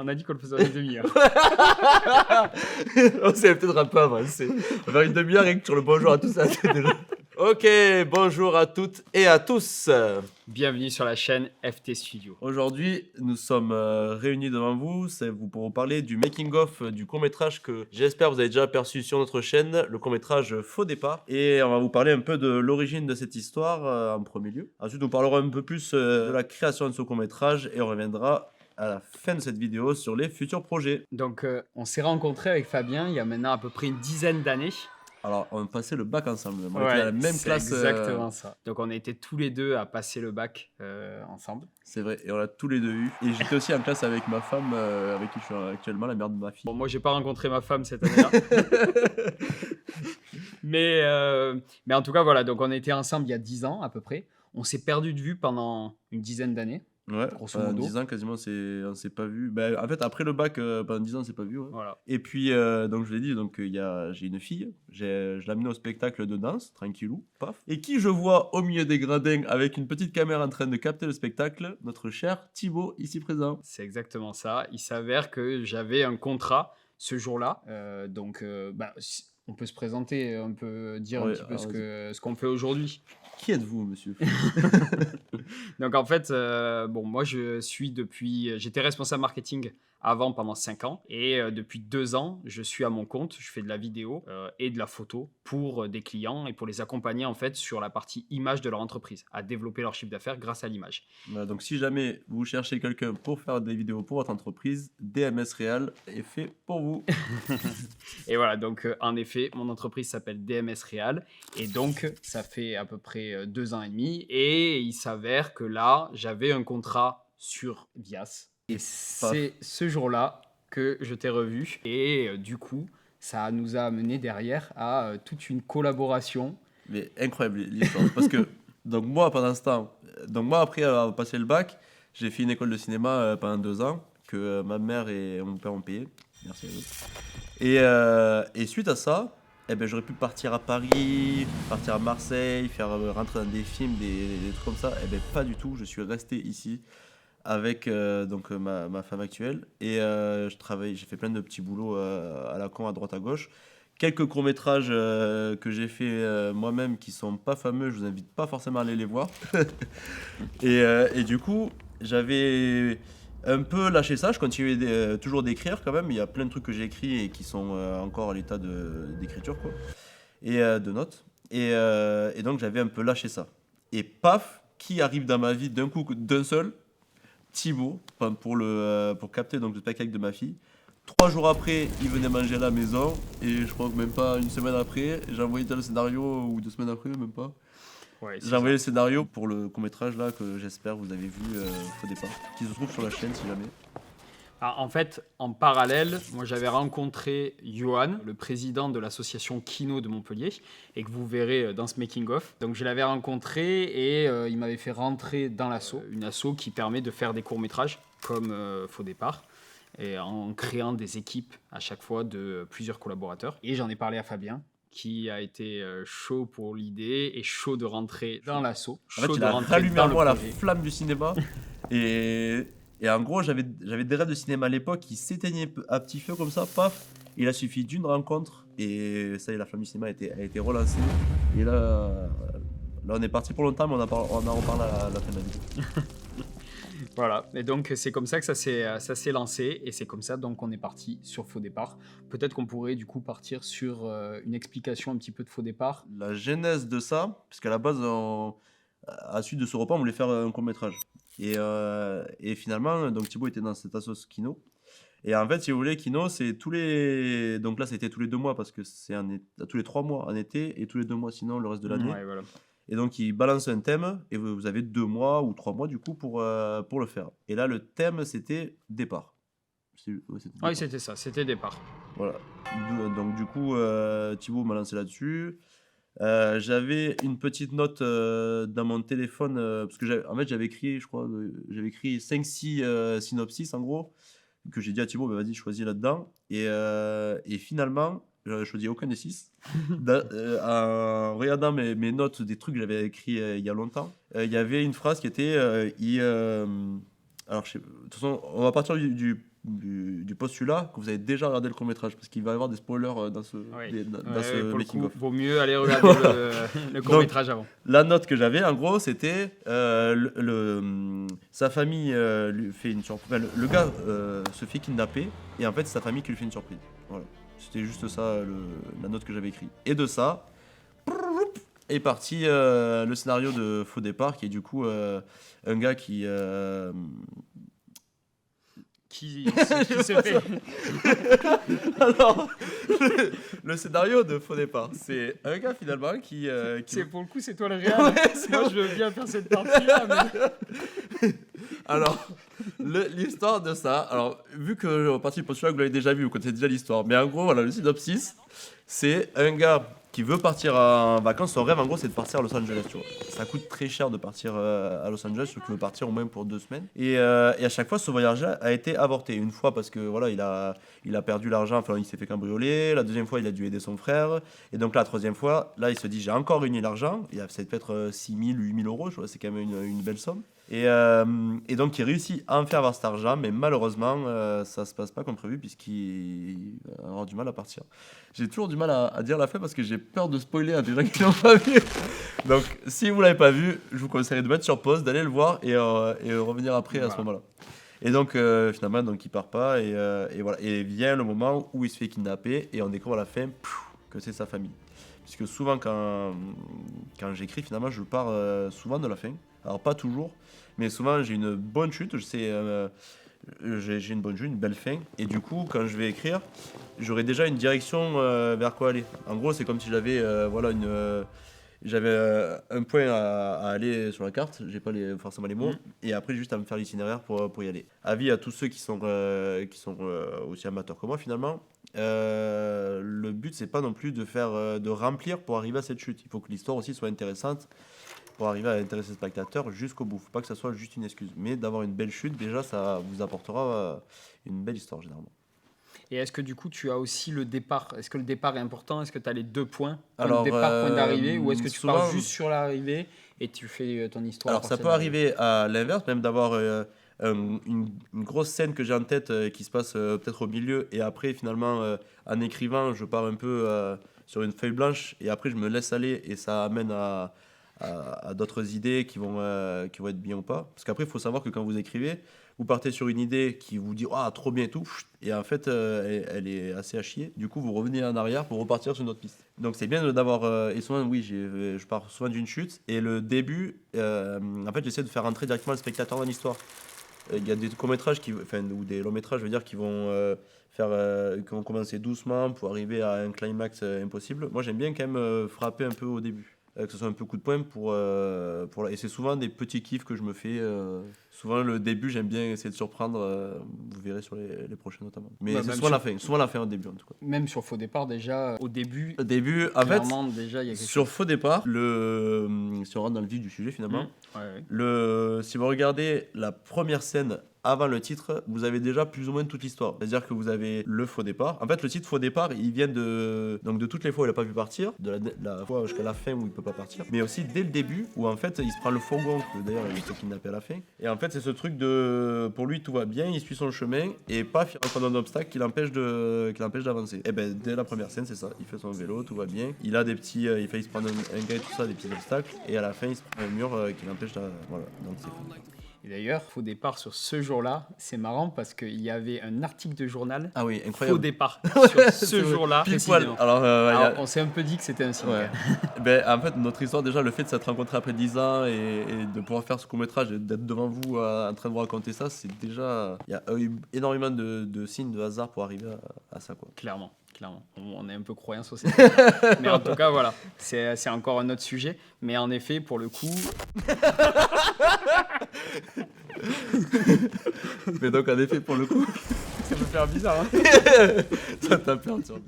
On a dit qu'on le faisait en une demi-heure. On s'est peut-être un peu avancé. Vers une demi-heure, rien que sur le bonjour à tous. Ça, c'est déjà... Ok, bonjour à toutes et à tous. Bienvenue sur la chaîne FT Studio. Aujourd'hui, nous sommes réunis devant vous pour vous parler du making-of du court-métrage que j'espère vous avez déjà aperçu sur notre chaîne, le court-métrage Faux Départ. Et on va vous parler un peu de l'origine de cette histoire en premier lieu. Ensuite, nous parlerons un peu plus de la création de ce court-métrage et on reviendra à la fin de cette vidéo sur les futurs projets. Donc, on s'est rencontrés avec Fabien il y a maintenant à peu près une dizaine d'années. Alors, on passait le bac ensemble. On était à la même classe. C'est exactement ça. Donc, on était tous les deux à passer le bac ensemble. C'est vrai, et on l'a tous les deux eu. Et j'étais aussi en classe avec ma femme, avec qui je suis actuellement, la mère de ma fille. Bon, moi, j'ai pas rencontré ma femme cette année-là. mais en tout cas, voilà. Donc, on était ensemble il y a 10 ans à peu près. On s'est perdu de vue pendant une dizaine d'années. Ouais, grosso pendant modo. 10 ans quasiment, on s'est pas vu. Ben, en fait, après le bac, pendant 10 ans, on s'est pas vu. Ouais. Voilà. Et puis, donc je l'ai dit, donc, j'ai une fille, je l'ai amenée au spectacle de danse, tranquillou, paf. Et qui je vois au milieu des gradins avec une petite caméra en train de capter le spectacle? Notre cher Thibaut, ici présent. C'est exactement ça. Il s'avère que j'avais un contrat ce jour-là. On peut se présenter, on peut dire un petit peu ce qu'on fait aujourd'hui. Qui êtes-vous, monsieur? Donc en fait, moi j'étais responsable marketing avant pendant 5 ans et depuis 2 ans, je suis à mon compte, je fais de la vidéo et de la photo pour des clients et pour les accompagner en fait sur la partie image de leur entreprise, à développer leur chiffre d'affaires grâce à l'image. Voilà, donc si jamais vous cherchez quelqu'un pour faire des vidéos pour votre entreprise, DMS Real est fait pour vous. Et voilà, donc en effet, mon entreprise s'appelle DMS Real et donc ça fait à peu près 2 ans et demi et il s'avère que là, j'avais un contrat sur Vias. Et c'est ce jour-là que je t'ai revu. Et du coup, ça nous a amené derrière à toute une collaboration. Mais incroyable l'histoire. Parce que, donc moi, pendant ce temps, après avoir passé le bac, j'ai fait une école de cinéma pendant 2 ans, que ma mère et mon père ont payé. Merci à eux. Et suite à ça, j'aurais pu partir à Paris, partir à Marseille, faire rentrer dans des films, des trucs comme ça. Pas du tout. Je suis resté ici avec ma femme actuelle et j'ai fait plein de petits boulots à la con à droite à gauche, quelques courts-métrages que j'ai fait moi-même qui sont pas fameux, je vous invite pas forcément à aller les voir. et du coup j'avais un peu lâché ça, je continuais toujours d'écrire quand même, il y a plein de trucs que j'ai écrits et qui sont encore à l'état d'écriture quoi, et de notes et donc j'avais un peu lâché ça et paf, qui arrive dans ma vie d'un coup, d'un seul? Thibaut, pour capter donc, le spectacle de ma fille. 3 jours après, il venait manger à la maison et je crois que même pas une semaine après, j'ai envoyé le scénario, ou 2 semaines après, même pas. Ouais, j'ai envoyé le scénario pour le court-métrage là que j'espère vous avez vu au départ, qui se trouve sur la chaîne si jamais. Alors, en fait, en parallèle, moi j'avais rencontré Johan, le président de l'association Kino de Montpellier, et que vous verrez dans ce making-of. Donc je l'avais rencontré et il m'avait fait rentrer dans l'asso, une asso qui permet de faire des courts-métrages comme Faux Départ, et en créant des équipes à chaque fois de plusieurs collaborateurs. Et j'en ai parlé à Fabien, qui a été chaud pour l'idée et chaud de rentrer dans l'asso. En fait, il a rallumé en moi la flamme du cinéma et en gros, j'avais des rêves de cinéma à l'époque qui s'éteignaient à petit feu comme ça, paf. Il a suffi d'une rencontre et ça y est, la flamme du cinéma a été relancée. Et là, on est parti pour longtemps, mais on en reparle à la fin de la vidéo. Voilà, et donc c'est comme ça que ça s'est lancé et c'est comme ça donc on est parti sur Faux Départ. Peut-être qu'on pourrait du coup partir sur une explication un petit peu de Faux Départ. La genèse de ça, parce qu'à la base, à la suite de ce repas, on voulait faire un court-métrage. Et finalement, donc Thibaut était dans cette assoce Kino. Et en fait, si vous voulez, Kino, c'est donc là, c'était tous les 2 mois parce que c'est tous les 3 mois en été et tous les 2 mois sinon le reste de l'année. Ouais, voilà. Et donc, il balance un thème et vous avez 2 mois ou 3 mois du coup pour le faire. Et là, le thème, c'était départ. Oui, c'était ça, c'était départ. Voilà. Donc, du coup, Thibaut m'a lancé là-dessus. J'avais une petite note dans mon téléphone parce que j'avais écrit, je crois, 5-6 synopsis en gros, que j'ai dit à Thibaut, vas-y, choisis là-dedans. Et finalement, j'avais choisi aucun des 6. En regardant mes notes des trucs que j'avais écrits il y a longtemps, il y avait une phrase qui était alors, de toute façon, on va partir du du postulat que vous avez déjà regardé le court-métrage, parce qu'il va y avoir des spoilers dans ce, dans ce pour le making coup, of. vaut mieux aller regarder le court-métrage avant. La note que j'avais, en gros, c'était sa famille lui fait une surprise. Enfin, le gars se fait kidnapper et en fait, c'est sa famille qui lui fait une surprise. Voilà. C'était juste ça, la note que j'avais écrite. Et de ça est parti le scénario de Faux Départ, qui est du coup un gars qui Qui se fait. Alors, le scénario de Faux Départ, c'est un gars finalement qui Pour le coup, c'est toi le réel. Moi, je veux bien faire cette partie-là. Mais... Alors, l'histoire de ça, alors vu que en partie du postulat que vous l'avez déjà vu, vous connaissez déjà l'histoire, mais en gros, voilà, le synopsis, c'est un gars qui veut partir en vacances. Son rêve, en gros, c'est de partir à Los Angeles, tu vois. Ça coûte très cher de partir à Los Angeles, sauf qu'il veut partir au moins pour 2 semaines. Et à chaque fois, ce voyage a été avorté. Une fois parce que voilà, il a perdu l'argent, enfin, il s'est fait cambrioler. La deuxième fois, il a dû aider son frère. Et donc la troisième fois, là, il se dit, j'ai encore réuni l'argent. Il a peut-être 6 000, 8 000 euros, je vois, c'est quand même une belle somme. Et donc, il réussit à en faire avoir cet argent, mais malheureusement, ça se passe pas comme prévu, puisqu'il va avoir du mal à partir. J'ai toujours du mal à dire la fin parce que j'ai peur de spoiler à des gens qui l'ont pas vu. Donc, si vous l'avez pas vu, je vous conseillerais de mettre sur pause, d'aller le voir et revenir après à ce moment-là. Et donc, finalement, donc, il part pas et voilà. Et vient le moment où il se fait kidnapper et on découvre à la fin que c'est sa famille. Puisque souvent, quand j'écris, finalement, je pars souvent de la fin. Alors, pas toujours, mais souvent, j'ai une bonne chute. J'ai une bonne chute, une belle fin. Et du coup, quand je vais écrire, j'aurai déjà une direction vers quoi aller. En gros, c'est comme si j'avais j'avais un point à aller sur la carte. J'ai pas forcément les mots. Et après, juste à me faire l'itinéraire pour y aller. Avis à tous ceux qui sont aussi amateurs que moi, finalement. Le but, c'est pas non plus de remplir pour arriver à cette chute. Il faut que l'histoire aussi soit intéressante pour arriver à intéresser le spectateur jusqu'au bout. Faut pas que ça soit juste une excuse. Mais d'avoir une belle chute, déjà, ça vous apportera une belle histoire, généralement. Et est-ce que du coup, tu as aussi le départ? Est-ce que le départ est important? Est-ce que tu as les 2 points? Alors, le départ, point d'arrivée? Ou est-ce que tu souvent, pars juste sur l'arrivée et tu fais ton histoire? Alors, ça peut arriver à l'inverse, même d'avoir une grosse scène que j'ai en tête qui se passe peut-être au milieu. Et après, finalement, en écrivant, je pars un peu sur une feuille blanche. Et après, je me laisse aller et ça amène à d'autres idées qui vont être bien ou pas. Parce qu'après, il faut savoir que quand vous écrivez, vous partez sur une idée qui vous dit « trop bien et tout », et en fait, elle est assez à chier. Du coup, vous revenez en arrière pour repartir sur une autre piste. Donc, c'est bien d'avoir... et souvent, oui, je pars souvent d'une chute. Et le début, en fait, j'essaie de faire rentrer directement le spectateur dans l'histoire. Il y a des courts-métrages, ou des longs-métrages, je veux dire, qui vont commencer doucement pour arriver à un climax impossible. Moi, j'aime bien quand même frapper un peu au début. Que ce soit un peu coup de poing et c'est souvent des petits kiffs que je me fais. Souvent le début, j'aime bien essayer de surprendre. Vous verrez sur les prochains notamment. Mais c'est souvent la fin au début en tout cas. Même sur Faux Départ, déjà au début. En fait, déjà, il y a sur Faux Départ, si on rentre dans le vif du sujet finalement, si vous regardez la première scène avant le titre, vous avez déjà plus ou moins toute l'histoire. C'est-à-dire que vous avez le faux départ. En fait, le titre faux départ, il vient de toutes les fois où il n'a pas pu partir, de la fois jusqu'à la fin où il peut pas partir, mais aussi dès le début où en fait il se prend le fourgon, que d'ailleurs il se kidnappé à la fin. Et en fait, c'est ce truc pour lui tout va bien, il suit son chemin et paf, il rencontre un obstacle qui l'empêche d'avancer. Et ben dès la première scène, c'est ça. Il fait son vélo, tout va bien. Il a des petits, il fait se prendre un gars et tout ça, des petits obstacles. Et à la fin, il se prend un mur qui l'empêche voilà. Donc c'est fini. Et d'ailleurs, Faux Départ sur ce jour-là, c'est marrant parce qu'il y avait un article de journal. Ah oui, incroyable. Faux Départ sur ce jour-là. Pile poil. Alors, on s'est un peu dit que c'était un signe. Ouais. En fait, notre histoire, déjà, le fait de s'être rencontrés après 10 ans et de pouvoir faire ce court-métrage et d'être devant vous en train de vous raconter ça, c'est déjà. Il y a eu énormément de signes de hasard pour arriver à ça, quoi. Clairement. On est un peu croyants sur cette mais en tout cas, voilà. C'est encore un autre sujet. Mais en effet, pour le coup. Mais donc, en effet, pour le coup. Ça peut faire bizarre, hein. Ça t'a perturbé.